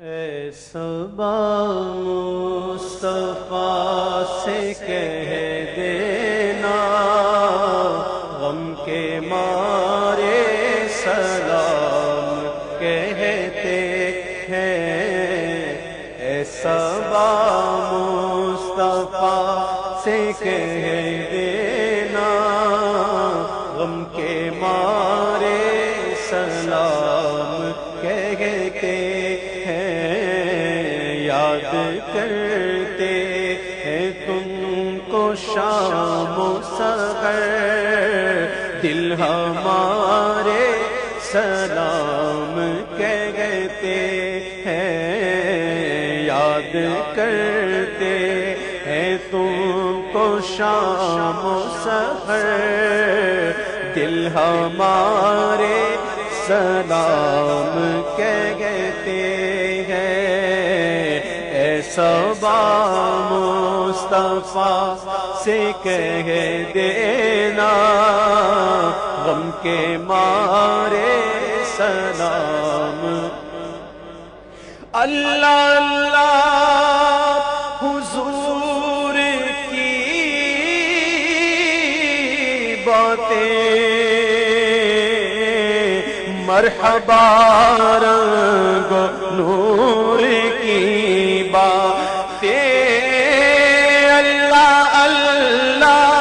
اے صبا مصطفیٰ سے کہہ دینا غم کے مارے سلام کہتے ہیں۔ اے صبا مصطفیٰ سے کہہ دینا غم کے مارے سلام کہتے یاد کرتے ہیں تم کو شام و سحر، دل ہمارے سلام کہتے ہیں۔ یاد کرتے ہیں تم کو شام و سحر، دل ہمارے سلام کہتے ہیں۔ صبا مصطفیٰ سے کہہ دینا غم کے مارے سلام۔ اللہ اللہ حضور کی باتیں، مرحبا رنگ و نور کی باتیں، اللہ اللہ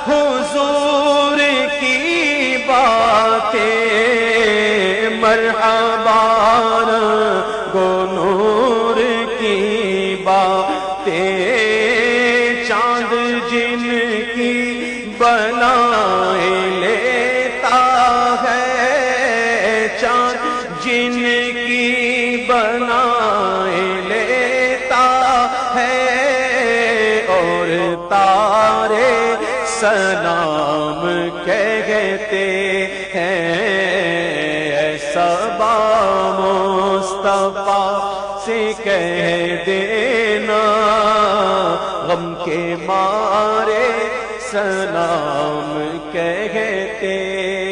حضور کی باتیں، مرحبا رنگ و نور کی باتیں، چاند جن کی بنائیں لیتا ہے، چاند جن کی بنائیں لیتا ہے، اور تارے سلام کہتے ہیں۔ اے صبا مصطفیٰ سے کہہ دینا غم کے مارے سلام کہتے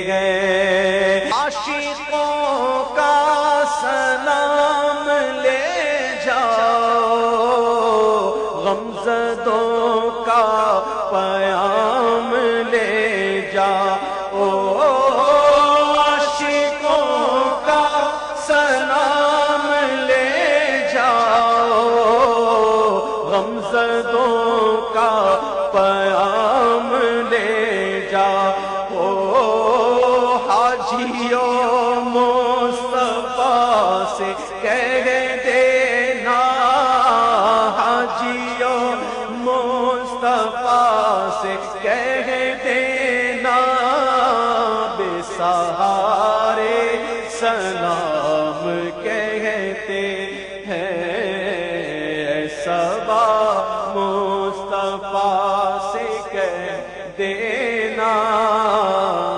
ہیں۔ عاشقوں کا سلام لے جاؤ، غمزدوں کا پیام لے جاؤ، عاشقوں کا سلام لے جاؤ، غمزدوں کا پیام لے جاؤ، حاجیوں مصطفیٰ سے کہہ دینا، حاجیوں مصطفیٰ سے کہہ دینا بے سہارے سلام کہتے ہیں۔ اے صبا مصطفیٰ سے کہہ دینا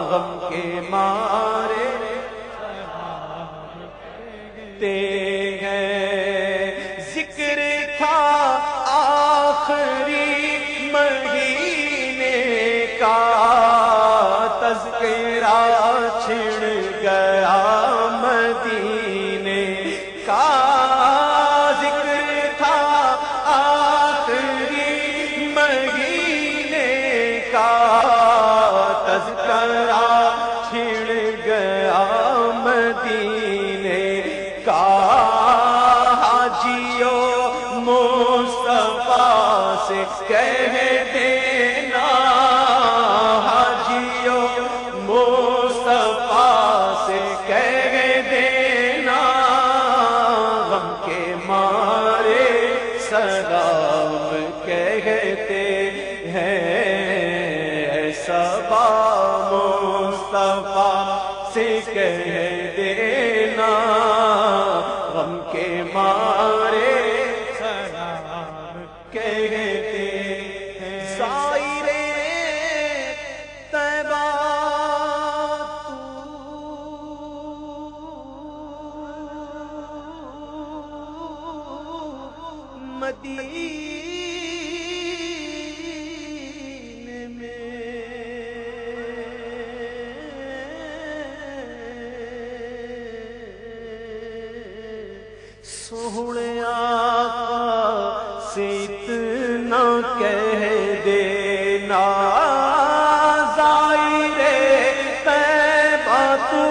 غم کے مارے کہتے ہیں۔ ذکر تھا آخری مہینے کا، تذکرہ چھڑ گیا مدینے کا، ذکر تھا آخری مہینے کا، تذکرہ چھڑ گیا مدینے کا، حاجیوں مصطفیٰ سے کہہ دینا، حاجیوں مصطفیٰ سے کہہ دینا غم کے مارے سلام کہتے ہیں۔ اے صبا مصطفیٰ سے کہہ دینا غم کے مارے سلام کہتے ہیں۔ زائرے طیبہ مدینے میں سونے آقا سے اتنا کہہ دینا ظاہر طیبہ تو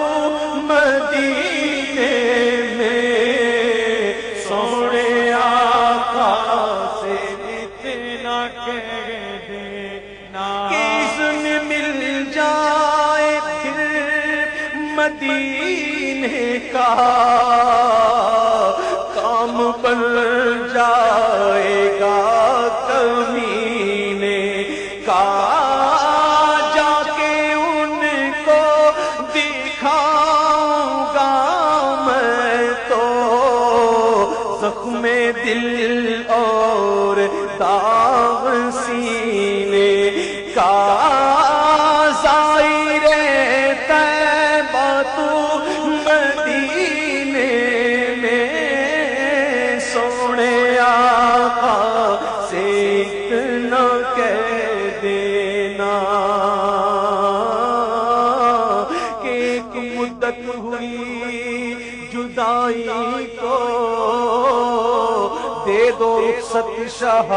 مدینے میں سونے آقا سے اتنا کہہ دینا کہ اذن مل جائے پھر مدینے کا کام بن جائے گا کمینے کا جا کے ان کو دکھاؤں گا میں تو زخم دل اور داغ سینے کا ظاہر طیبہ تو مدینے میں سونے آقا سے اتنا کہہ دینا کہ ایک مدت ہوئی جدائی کو دے دو رخصت شاہ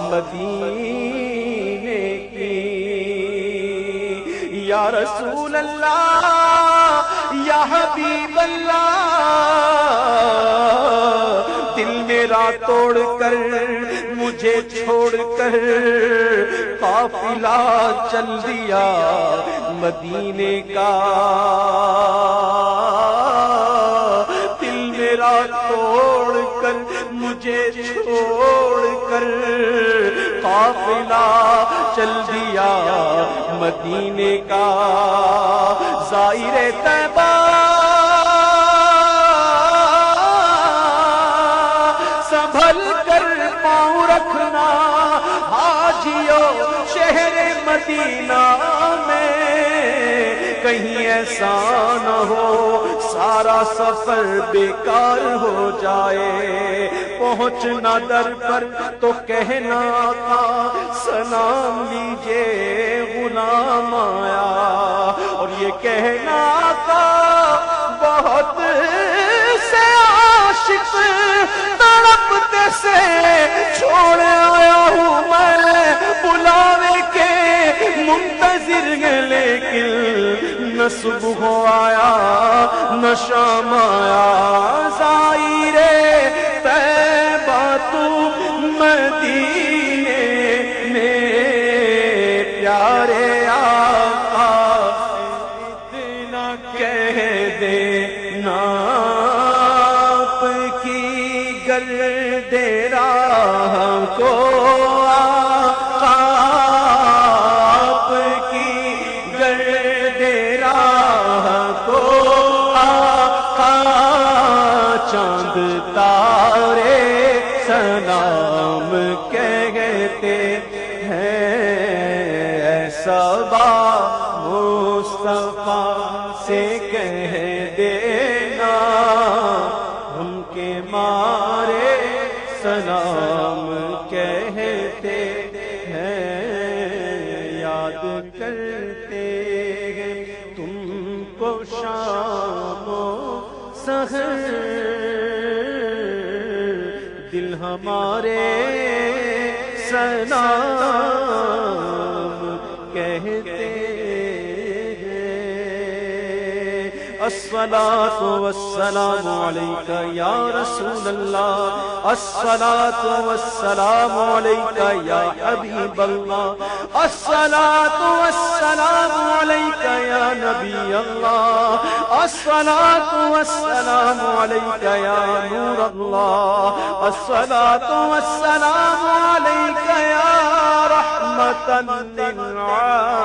مدینے کی یا رسول اللہ یا حبیب اللہ دل میرا توڑ کر مجھے چھوڑ کر قافلہ چل دیا مدینے کا دل میرا توڑ کر مجھے چھوڑ کر قافلہ چل دیا مدینے کا ظاہر طیبہ سنبھل کر پاؤں رکھنا حاجیوں شہر مدینہ میں کہیں ایسا نہ ہو سارا سفر بیکار ہو جائے پہنچنا در پر تو کہنا تھا سلام لیجئے غلام آیا اور یہ کہنا تھا بہت سے عاشق تڑپتے سے چھوڑ آیا ہوں میں بلاوے کے منتظر لیکن نہ صبح آیا نہ شام آیا ظاہر طیبہ تو مدینے میں پیارے آقا اتنا کہہ دینا آپ کی گرد راہ کو آپ کی گرد راہ کو چاند تارے سلام کہتے ہیں ایسا با مصطفیٰ سے کہہ دینا ہم کے مارے سلام کہتے ہیں یاد کرتے ہیں تم کو شام و سحر دل ہمارے سلام کہتے الصلاة والسلام عليك يا رسول الله الصلاة والسلام عليك يا حبيب الله الصلاة والسلام عليك يا نبي الله الصلاة والسلام عليك يا نور الله الصلاة والسلام عليك يا رحمة للعالمين